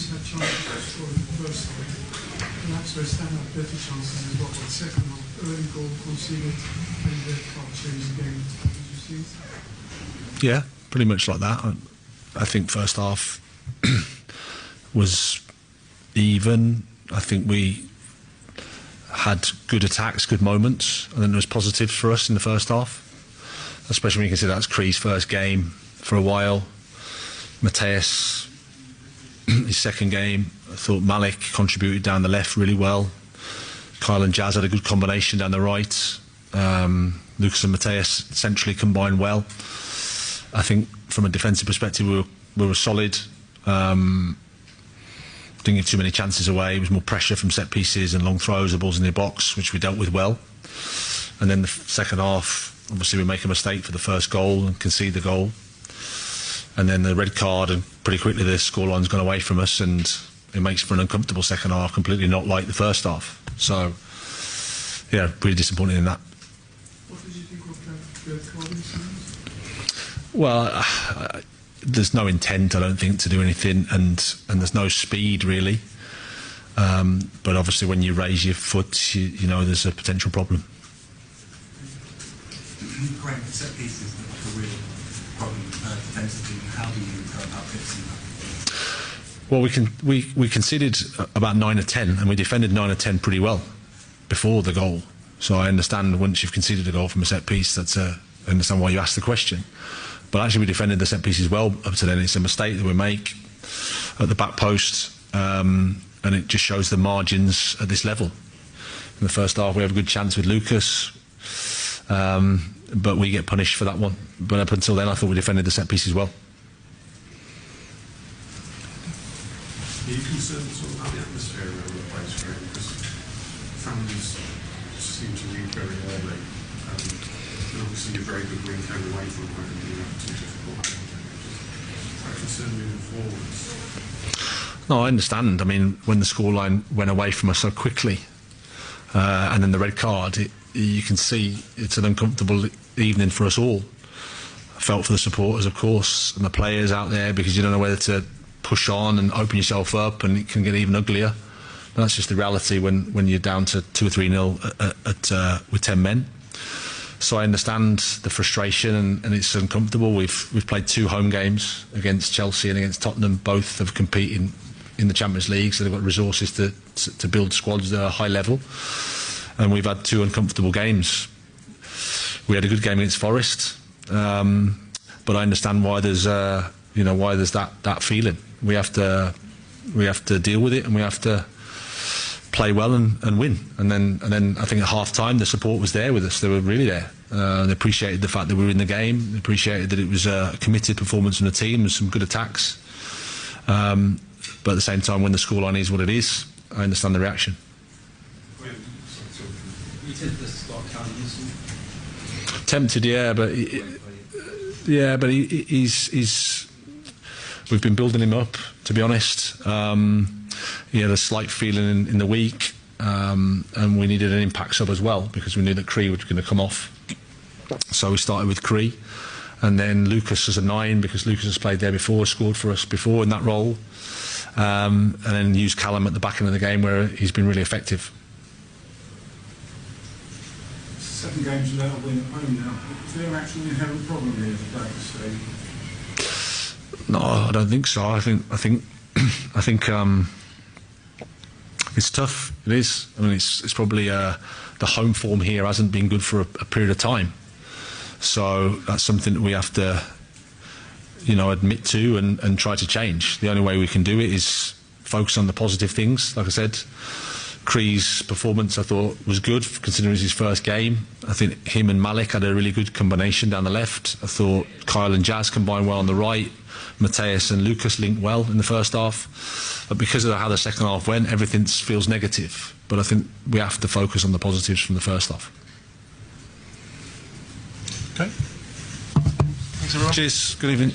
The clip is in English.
Crease had chances to score in the first half. Perhaps West Ham had better chances as well. But second half, early goal conceded, and the club changed the game. How did you see it? Yeah, pretty much like that. I think first half was even. I think we had good attacks, good moments, and then there was positives for us in the first half, especially when you consider that's Cree's first game for a while. Mateus, his second game. I thought Malik contributed down the left really well. Kyle and Jazz had a good combination down the right. Lucas and Mateus centrally combined well. I think from a defensive perspective we were solid. Didn't give too many chances away. It was more pressure from set pieces and long throws, the balls in the box, which we dealt with well. And then the second half, obviously we make a mistake for the first goal and concede the goal. And then the red card, and pretty quickly the scoreline's gone away from us, and it makes for an uncomfortable second half, completely not like the first half. So, yeah, really disappointed in that. What did you think of that red card incident? Well, there's no intent, I don't think, to do anything, and there's no speed really. But obviously, when you raise your foot, you know there's a potential problem. Graham, set pieces that are a real problem defensively. How do you go about fixing that? Well, we conceded about 9 or 10, and we defended 9 or 10 pretty well before the goal. So I understand once you've conceded a goal from a set piece, I understand why you asked the question. But actually, we defended the set pieces well up to then. It's a mistake that we make at the back post, and it just shows the margins at this level. In the first half, we have a good chance with Lucas, but we get punished for that one. But up until then, I thought we defended the set pieces well. Are you concerned at all about the atmosphere around the place, Graham? Because fans seem to leave very early. And obviously, you're very good when you came away from home and you have too difficult home games. Quite concerned moving forwards. No, I understand. I mean, when the scoreline went away from us so quickly, and then the red card, you can see it's an uncomfortable evening for us all. I felt for the supporters, of course, and the players out there, because you don't know whether to push on and open yourself up, and it can get even uglier. But that's just the reality when you're down to 2 or 3-0 with 10 men. So I understand the frustration, and it's uncomfortable. We've played 2 home games against Chelsea and against Tottenham. Both have competed in the Champions League, so they've got resources to build squads that are high level. And we've had 2 uncomfortable games. We had a good game against Forest, but I understand why there's that feeling. We have to deal with it, and we have to play well and win. And then I think at half time the support was there with us. They were really there. They appreciated the fact that we were in the game. They appreciated that it was a committed performance from the team and some good attacks. But at the same time, when the scoreline is what it is, I understand the reaction. You tempted to start Callum Wilson? Tempted, yeah, but he's. We've been building him up, to be honest. He had a slight feeling in the week, and we needed an impact sub as well, because we knew that Cree was going to come off. So we started with Cree, and then Lucas as a 9, because Lucas has played there before, scored for us before in that role, and then used Callum at the back end of the game, where he's been really effective. 7 games without a win at home now. Is there actually an inherent problem here today at this stage? No, I don't think so. I think it's tough. It is. I mean, it's probably the home form here hasn't been good for a period of time. So that's something that we have to, admit to and try to change. The only way we can do it is focus on the positive things. Like I said, Cree's performance I thought was good, considering it was his first game. I think him and Malik had a really good combination down the left. I thought Kyle and Jazz combined well on the right. Mateus and Lucas linked well in the first half. But because of how the second half went, everything feels negative. But I think we have to focus on the positives from the first half. Okay. Thanks everyone. Cheers. Good evening.